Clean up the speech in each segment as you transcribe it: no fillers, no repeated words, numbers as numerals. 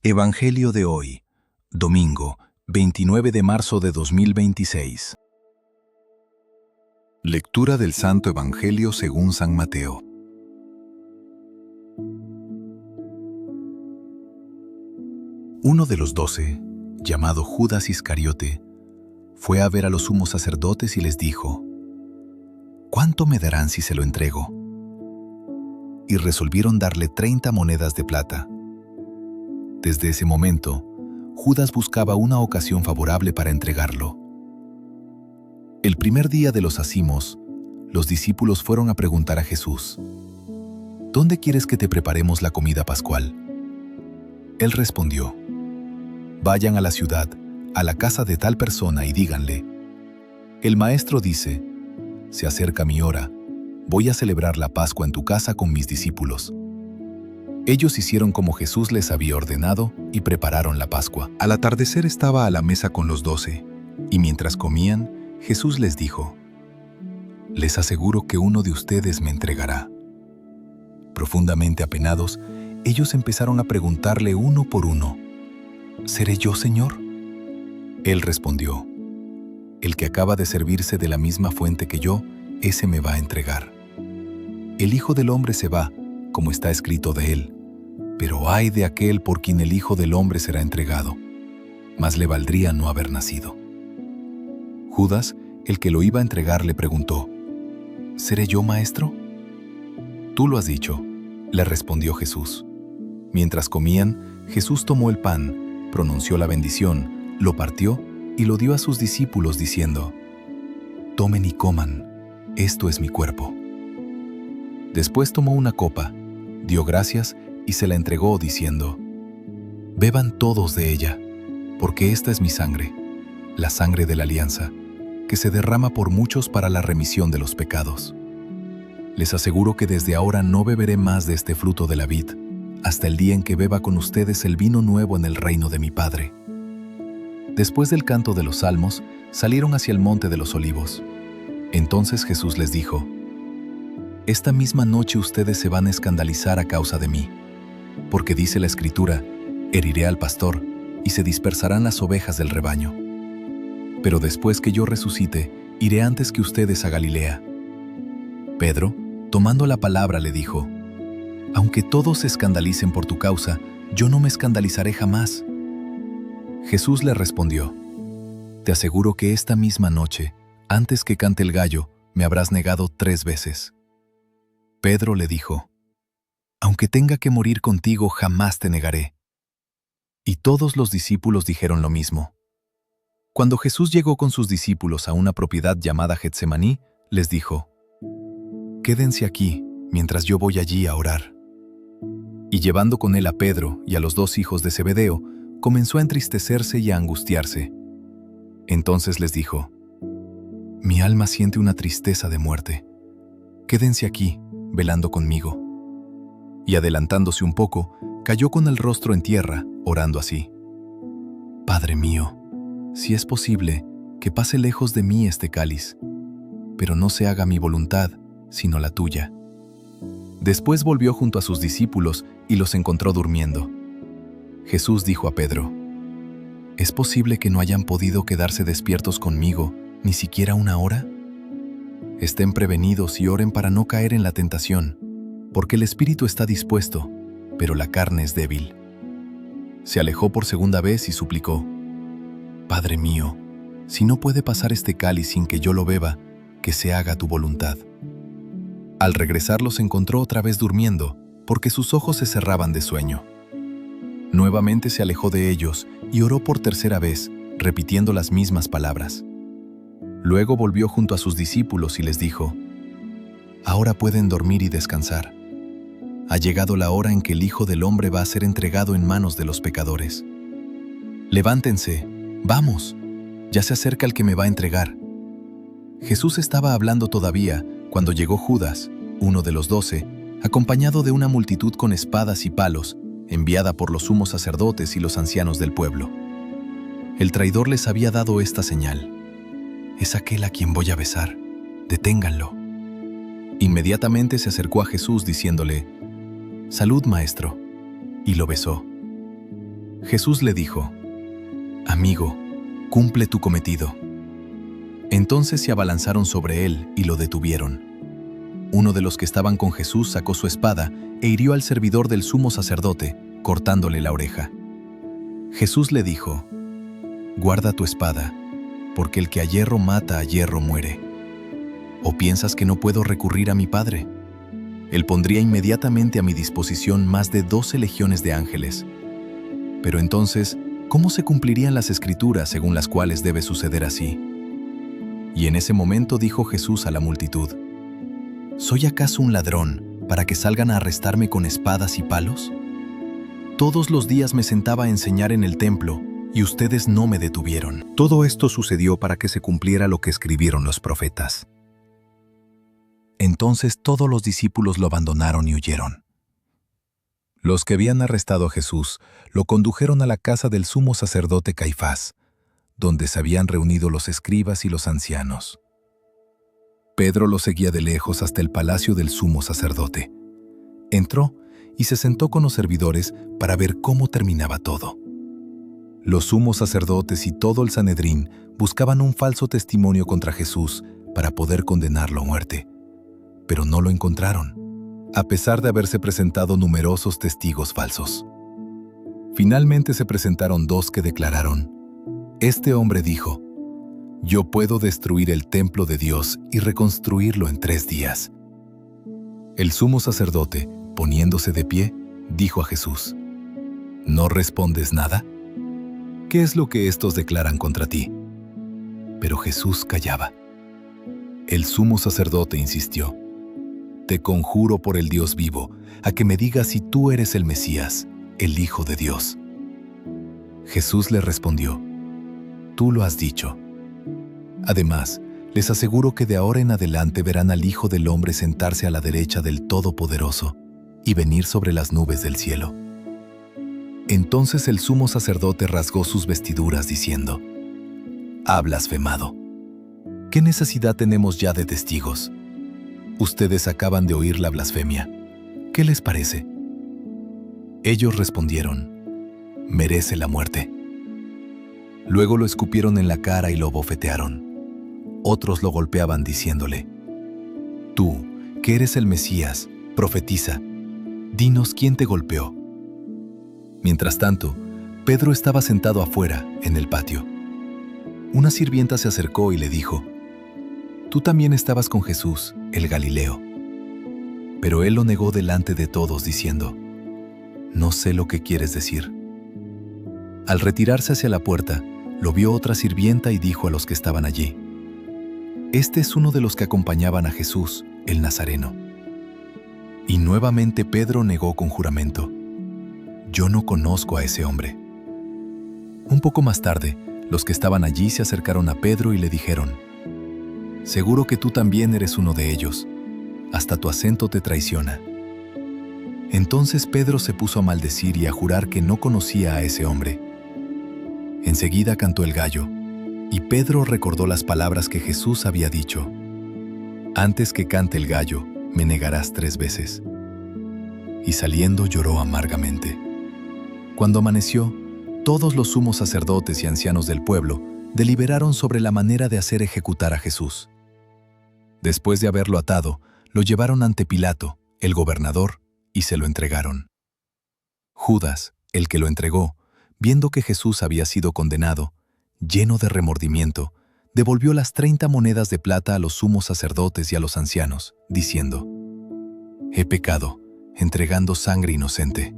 Evangelio de hoy, domingo, 29 de marzo de 2026. Lectura del Santo Evangelio según San Mateo. Uno de los 12, llamado Judas Iscariote, fue a ver a los sumos sacerdotes y les dijo: «¿Cuánto me darán si se lo entrego?». Y resolvieron darle 30 monedas de plata. Desde ese momento, Judas buscaba una ocasión favorable para entregarlo. El primer día de los acimos, los discípulos fueron a preguntar a Jesús: «¿Dónde quieres que te preparemos la comida pascual?». Él respondió: «Vayan a la ciudad, a la casa de tal persona y díganle: el maestro dice, se acerca mi hora, voy a celebrar la Pascua en tu casa con mis discípulos». Ellos hicieron como Jesús les había ordenado y prepararon la Pascua. Al atardecer estaba a la mesa con los 12, y mientras comían, Jesús les dijo: «Les aseguro que uno de ustedes me entregará». Profundamente apenados, ellos empezaron a preguntarle uno por uno: «¿Seré yo, Señor?». Él respondió: «El que acaba de servirse de la misma fuente que yo, ese me va a entregar. El Hijo del Hombre se va, como está escrito de él, pero ay de aquel por quien el Hijo del Hombre será entregado. Más le valdría no haber nacido». Judas, el que lo iba a entregar, le preguntó: «¿Seré yo, maestro?». «Tú lo has dicho», le respondió Jesús. Mientras comían, Jesús tomó el pan, pronunció la bendición, lo partió y lo dio a sus discípulos diciendo: «Tomen y coman, esto es mi cuerpo». Después tomó una copa, dio gracias y se la entregó diciendo: «Beban todos de ella, porque esta es mi sangre, la sangre de la alianza, que se derrama por muchos para la remisión de los pecados. Les aseguro que desde ahora no beberé más de este fruto de la vid, hasta el día en que beba con ustedes el vino nuevo en el reino de mi Padre». Después del canto de los salmos, salieron hacia el monte de los olivos. Entonces Jesús les dijo: «Esta misma noche ustedes se van a escandalizar a causa de mí, porque dice la Escritura: heriré al pastor, y se dispersarán las ovejas del rebaño. Pero después que yo resucite, iré antes que ustedes a Galilea». Pedro, tomando la palabra, le dijo: «Aunque todos se escandalicen por tu causa, yo no me escandalizaré jamás». Jesús le respondió: «Te aseguro que esta misma noche, antes que cante el gallo, me habrás negado 3 veces». Pedro le dijo: «Aunque tenga que morir contigo, jamás te negaré». Y todos los discípulos dijeron lo mismo. Cuando Jesús llegó con sus discípulos a una propiedad llamada Getsemaní, les dijo: «Quédense aquí, mientras yo voy allí a orar». Y llevando con él a Pedro y a los 2 hijos de Zebedeo, comenzó a entristecerse y a angustiarse. Entonces les dijo: «Mi alma siente una tristeza de muerte. Quédense aquí, velando conmigo». Y adelantándose un poco, cayó con el rostro en tierra, orando así: «Padre mío, si es posible, que pase lejos de mí este cáliz, pero no se haga mi voluntad, sino la tuya». Después volvió junto a sus discípulos y los encontró durmiendo. Jesús dijo a Pedro: «¿Es posible que no hayan podido quedarse despiertos conmigo ni siquiera 1 hora? Estén prevenidos y oren para no caer en la tentación, porque el espíritu está dispuesto, pero la carne es débil». Se alejó por segunda vez y suplicó: «Padre mío, si no puede pasar este cáliz sin que yo lo beba, que se haga tu voluntad». Al regresar los encontró otra vez durmiendo, porque sus ojos se cerraban de sueño. Nuevamente se alejó de ellos y oró por tercera vez, repitiendo las mismas palabras. Luego volvió junto a sus discípulos y les dijo: «Ahora pueden dormir y descansar. Ha llegado la hora en que el Hijo del Hombre va a ser entregado en manos de los pecadores. Levántense, vamos, ya se acerca el que me va a entregar». Jesús estaba hablando todavía cuando llegó Judas, uno de los 12, acompañado de una multitud con espadas y palos, enviada por los sumos sacerdotes y los ancianos del pueblo. El traidor les había dado esta señal: «Es aquel a quien voy a besar, deténganlo». Inmediatamente se acercó a Jesús diciéndole: «Salud, maestro», y lo besó. Jesús le dijo: «Amigo, cumple tu cometido». Entonces se abalanzaron sobre él y lo detuvieron. Uno de los que estaban con Jesús sacó su espada e hirió al servidor del sumo sacerdote, cortándole la oreja. Jesús le dijo: «Guarda tu espada, porque el que a hierro mata, a hierro muere. ¿O piensas que no puedo recurrir a mi Padre? Él pondría inmediatamente a mi disposición más de 12 legiones de ángeles. Pero entonces, ¿cómo se cumplirían las Escrituras según las cuales debe suceder así?». Y en ese momento dijo Jesús a la multitud: ¿Soy acaso un ladrón para que salgan a arrestarme con espadas y palos? Todos los días me sentaba a enseñar en el templo, y ustedes no me detuvieron. Todo esto sucedió para que se cumpliera lo que escribieron los profetas. Entonces todos los discípulos lo abandonaron y huyeron. Los que habían arrestado a Jesús lo condujeron a la casa del sumo sacerdote Caifás, donde se habían reunido los escribas y los ancianos. Pedro lo seguía de lejos hasta el palacio del sumo sacerdote. Entró y se sentó con los servidores para ver cómo terminaba todo. Los sumos sacerdotes y todo el Sanedrín buscaban un falso testimonio contra Jesús para poder condenarlo a muerte, pero no lo encontraron, a pesar de haberse presentado numerosos testigos falsos. Finalmente se presentaron dos que declararon: «Este hombre dijo: yo puedo destruir el templo de Dios y reconstruirlo en 3 días». El sumo sacerdote, poniéndose de pie, dijo a Jesús: «¿No respondes nada? ¿Qué es lo que estos declaran contra ti?». Pero Jesús callaba. El sumo sacerdote insistió: «Te conjuro por el Dios vivo, a que me digas si tú eres el Mesías, el Hijo de Dios». Jesús le respondió: «Tú lo has dicho. Además, les aseguro que de ahora en adelante verán al Hijo del Hombre sentarse a la derecha del Todopoderoso y venir sobre las nubes del cielo». Entonces el sumo sacerdote rasgó sus vestiduras diciendo: «Ha blasfemado. ¿Qué necesidad tenemos ya de testigos? Ustedes acaban de oír la blasfemia. ¿Qué les parece?». Ellos respondieron: «Merece la muerte». Luego lo escupieron en la cara y lo bofetearon. Otros lo golpeaban diciéndole: «Tú, que eres el Mesías, profetiza. Dinos quién te golpeó». Mientras tanto, Pedro estaba sentado afuera, en el patio. Una sirvienta se acercó y le dijo: «Tú también estabas con Jesús, el Galileo». Pero él lo negó delante de todos, diciendo: «No sé lo que quieres decir». Al retirarse hacia la puerta, lo vio otra sirvienta y dijo a los que estaban allí: «Este es uno de los que acompañaban a Jesús, el Nazareno». Y nuevamente Pedro negó con juramento: «Yo no conozco a ese hombre». Un poco más tarde, los que estaban allí se acercaron a Pedro y le dijeron: «Seguro que tú también eres uno de ellos. Hasta tu acento te traiciona». Entonces Pedro se puso a maldecir y a jurar que no conocía a ese hombre. Enseguida cantó el gallo, y Pedro recordó las palabras que Jesús había dicho: «Antes que cante el gallo, me negarás 3 veces». Y saliendo lloró amargamente. Cuando amaneció, todos los sumos sacerdotes y ancianos del pueblo deliberaron sobre la manera de hacer ejecutar a Jesús. Después de haberlo atado, lo llevaron ante Pilato, el gobernador, y se lo entregaron. Judas, el que lo entregó, viendo que Jesús había sido condenado, lleno de remordimiento, devolvió las 30 monedas de plata a los sumos sacerdotes y a los ancianos, diciendo: «He pecado, entregando sangre inocente».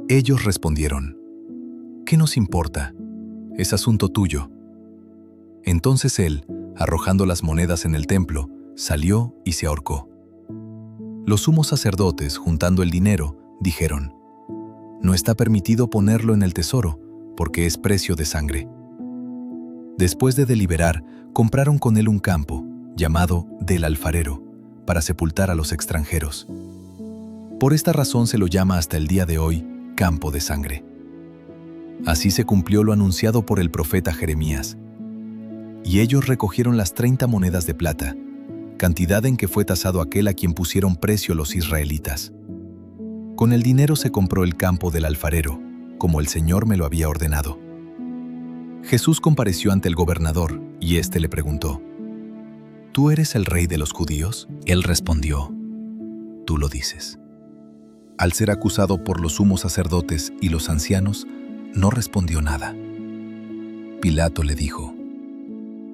Ellos respondieron: «¿Qué nos importa? Es asunto tuyo». Entonces él, arrojando las monedas en el templo, salió y se ahorcó. Los sumos sacerdotes, juntando el dinero, dijeron: «No está permitido ponerlo en el tesoro, porque es precio de sangre». Después de deliberar, compraron con él un campo, llamado del Alfarero, para sepultar a los extranjeros. Por esta razón se lo llama hasta el día de hoy Campo de Sangre. Así se cumplió lo anunciado por el profeta Jeremías. Y ellos recogieron las 30 monedas de plata, cantidad en que fue tasado aquel a quien pusieron precio los israelitas. Con el dinero se compró el campo del alfarero, como el Señor me lo había ordenado. Jesús compareció ante el gobernador, y éste le preguntó: ¿Tú eres el rey de los judíos? Él respondió: Tú lo dices. Al ser acusado por los sumos sacerdotes y los ancianos, no respondió nada. Pilato le dijo: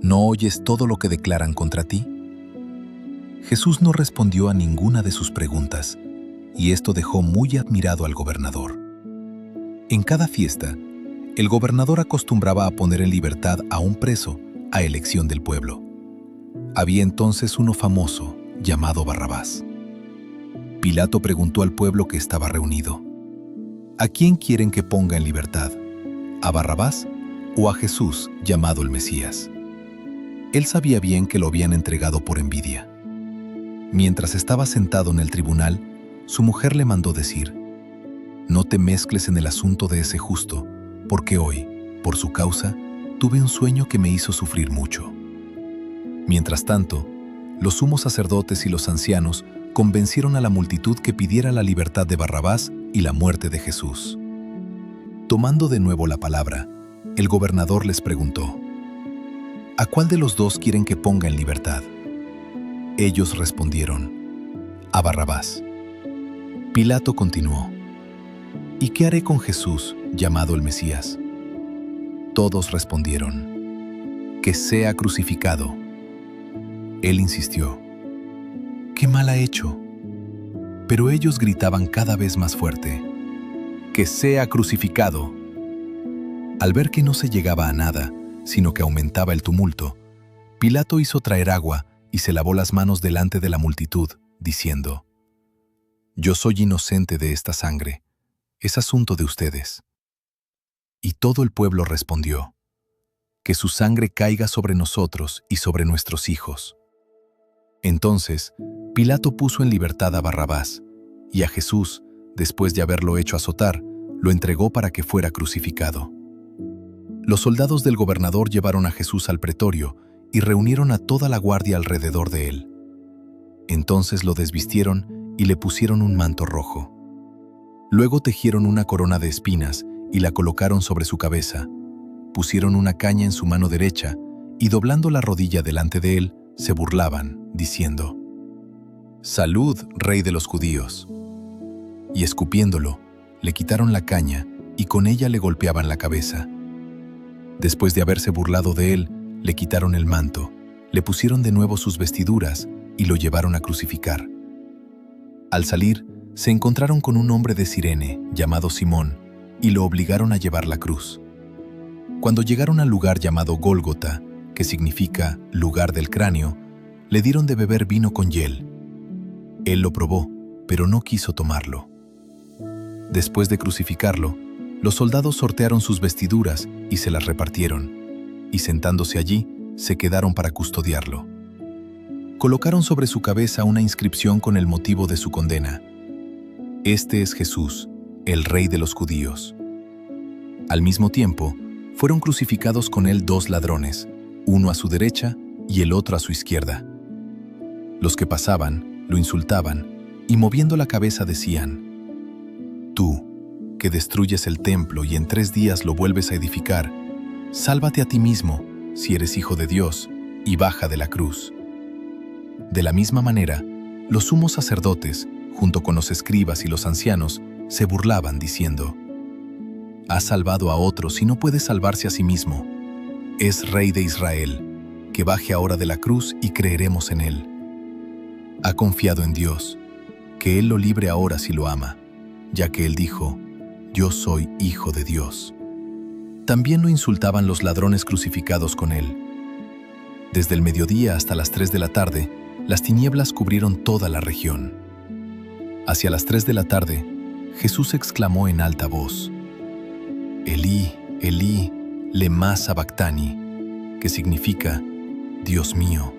¿No oyes todo lo que declaran contra ti? Jesús no respondió a ninguna de sus preguntas, y esto dejó muy admirado al gobernador. En cada fiesta, el gobernador acostumbraba a poner en libertad a un preso a elección del pueblo. Había entonces uno famoso llamado Barrabás. Pilato preguntó al pueblo que estaba reunido: ¿A quién quieren que ponga en libertad? ¿A Barrabás o a Jesús, llamado el Mesías? Él sabía bien que lo habían entregado por envidia. Mientras estaba sentado en el tribunal, su mujer le mandó decir: No te mezcles en el asunto de ese justo, porque hoy, por su causa, tuve un sueño que me hizo sufrir mucho. Mientras tanto, los sumos sacerdotes y los ancianos convencieron a la multitud que pidiera la libertad de Barrabás y la muerte de Jesús. Tomando de nuevo la palabra, el gobernador les preguntó: ¿A cuál de los dos quieren que ponga en libertad? Ellos respondieron: A Barrabás. Pilato continuó: ¿Y qué haré con Jesús, llamado el Mesías? Todos respondieron: Que sea crucificado. Él insistió: ¿Qué mal ha hecho? Pero ellos gritaban cada vez más fuerte: ¡Que sea crucificado! Al ver que no se llegaba a nada, sino que aumentaba el tumulto, Pilato hizo traer agua y se lavó las manos delante de la multitud, diciendo: Yo soy inocente de esta sangre, es asunto de ustedes. Y todo el pueblo respondió: Que su sangre caiga sobre nosotros y sobre nuestros hijos. Entonces, Pilato puso en libertad a Barrabás, y a Jesús, después de haberlo hecho azotar, lo entregó para que fuera crucificado. Los soldados del gobernador llevaron a Jesús al pretorio y reunieron a toda la guardia alrededor de él. Entonces lo desvistieron y le pusieron un manto rojo. Luego tejieron una corona de espinas y la colocaron sobre su cabeza. Pusieron una caña en su mano derecha y, doblando la rodilla delante de él, se burlaban, diciendo: «Salud, rey de los judíos». Y escupiéndolo, le quitaron la caña y con ella le golpeaban la cabeza. Después de haberse burlado de él, le quitaron el manto, le pusieron de nuevo sus vestiduras y lo llevaron a crucificar. Al salir, se encontraron con un hombre de Cirene, llamado Simón, y lo obligaron a llevar la cruz. Cuando llegaron al lugar llamado Gólgota, que significa lugar del cráneo, le dieron de beber vino con hiel. Él lo probó, pero no quiso tomarlo. Después de crucificarlo, los soldados sortearon sus vestiduras y se las repartieron, y sentándose allí, se quedaron para custodiarlo. Colocaron sobre su cabeza una inscripción con el motivo de su condena: «Este es Jesús, el Rey de los Judíos». Al mismo tiempo, fueron crucificados con él 2 ladrones, uno a su derecha y el otro a su izquierda. Los que pasaban lo insultaban y, moviendo la cabeza, decían: «Tú, que destruyes el templo y en 3 días lo vuelves a edificar, sálvate a ti mismo, si eres hijo de Dios, y baja de la cruz». De la misma manera, los sumos sacerdotes, junto con los escribas y los ancianos, se burlaban, diciendo: «Ha salvado a otros y no puede salvarse a sí mismo. Es Rey de Israel, que baje ahora de la cruz y creeremos en él». Ha confiado en Dios, que él lo libre ahora si lo ama, ya que él dijo: «Yo soy hijo de Dios». También lo insultaban los ladrones crucificados con él. Desde el mediodía hasta las 3 de la tarde, las tinieblas cubrieron toda la región. Hacia las 3 de la tarde, Jesús exclamó en alta voz: «Elí, Elí, lema sabactani», que significa: Dios mío,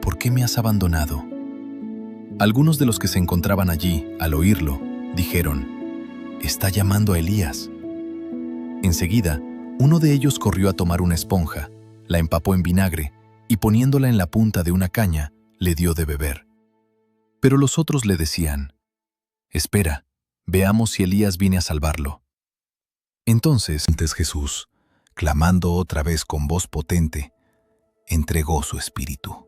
¿por qué me has abandonado?». Algunos de los que se encontraban allí, al oírlo, dijeron: «Está llamando a Elías». Enseguida, uno de ellos corrió a tomar una esponja, la empapó en vinagre y, poniéndola en la punta de una caña, le dio de beber. Pero los otros le decían: «Espera, Veamos si Elías viene a salvarlo. Entonces Jesús, clamando otra vez con voz potente, entregó su espíritu.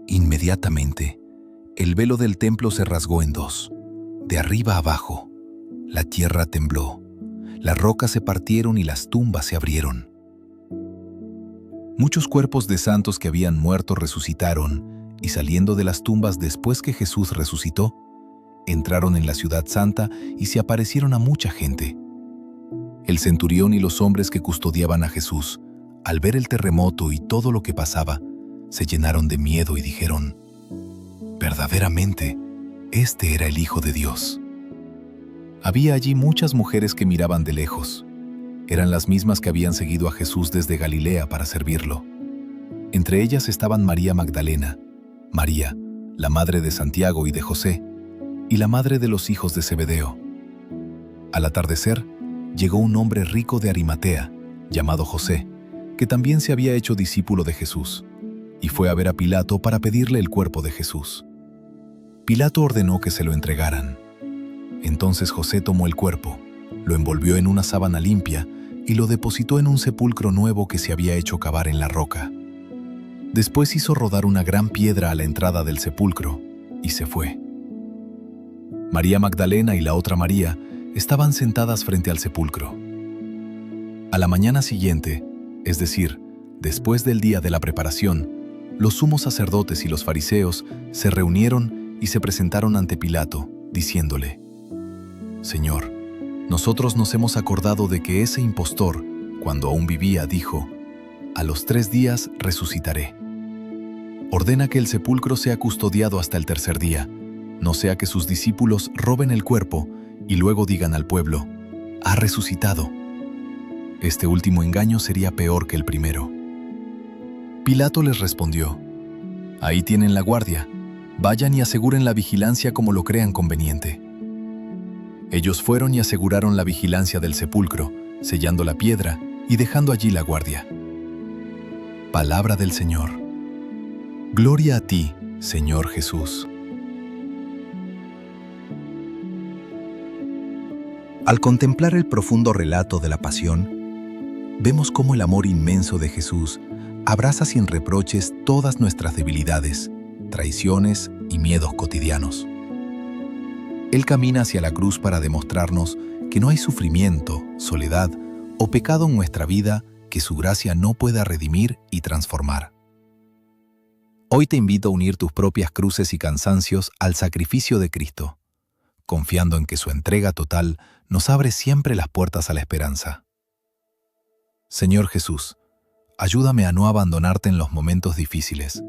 Inmediatamente, el velo del templo se rasgó en dos, de arriba a abajo. La tierra tembló, las rocas se partieron y las tumbas se abrieron. Muchos cuerpos de santos que habían muerto resucitaron, y saliendo de las tumbas después que Jesús resucitó, entraron en la ciudad santa y se aparecieron a mucha gente. El centurión y los hombres que custodiaban a Jesús, al ver el terremoto y todo lo que pasaba, se llenaron de miedo y dijeron: verdaderamente, este era el Hijo de Dios. Había allí muchas mujeres que miraban de lejos. Eran las mismas que habían seguido a Jesús desde Galilea para servirlo. Entre ellas estaban María Magdalena, María, la madre de Santiago y de José, y la madre de los hijos de Zebedeo. Al atardecer, llegó un hombre rico de Arimatea, llamado José, que también se había hecho discípulo de Jesús, y fue a ver a Pilato para pedirle el cuerpo de Jesús. Pilato ordenó que se lo entregaran. Entonces José tomó el cuerpo, lo envolvió en una sábana limpia y lo depositó en un sepulcro nuevo que se había hecho cavar en la roca. Después hizo rodar una gran piedra a la entrada del sepulcro y se fue. María Magdalena y la otra María estaban sentadas frente al sepulcro. A la mañana siguiente, es decir, después del día de la preparación, los sumos sacerdotes y los fariseos se reunieron y se presentaron ante Pilato, diciéndole: Señor, nosotros nos hemos acordado de que ese impostor, cuando aún vivía, dijo: a los 3 días resucitaré. Ordena que el sepulcro sea custodiado hasta el tercer día, no sea que sus discípulos roben el cuerpo y luego digan al pueblo: ha resucitado. Este último engaño sería peor que el primero. Pilato les respondió: ahí tienen la guardia, vayan y aseguren la vigilancia como lo crean conveniente. Ellos fueron y aseguraron la vigilancia del sepulcro, sellando la piedra y dejando allí la guardia. Palabra del Señor. Gloria a ti, Señor Jesús. Al contemplar el profundo relato de la pasión, vemos cómo el amor inmenso de Jesús abraza sin reproches todas nuestras debilidades, traiciones y miedos cotidianos. Él camina hacia la cruz para demostrarnos que no hay sufrimiento, soledad o pecado en nuestra vida que su gracia no pueda redimir y transformar. Hoy te invito a unir tus propias cruces y cansancios al sacrificio de Cristo, confiando en que su entrega total nos abre siempre las puertas a la esperanza. Señor Jesús, ayúdame a no abandonarte en los momentos difíciles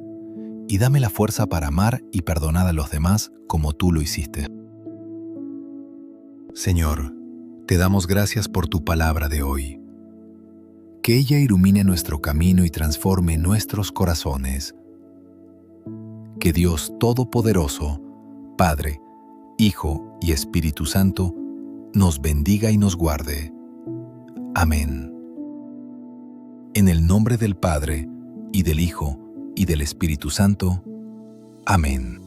y dame la fuerza para amar y perdonar a los demás como tú lo hiciste. Señor, te damos gracias por tu palabra de hoy. Que ella ilumine nuestro camino y transforme nuestros corazones. Que Dios Todopoderoso, Padre, Hijo y Espíritu Santo, nos bendiga y nos guarde. Amén. En el nombre del Padre, y del Hijo, y del Espíritu Santo. Amén.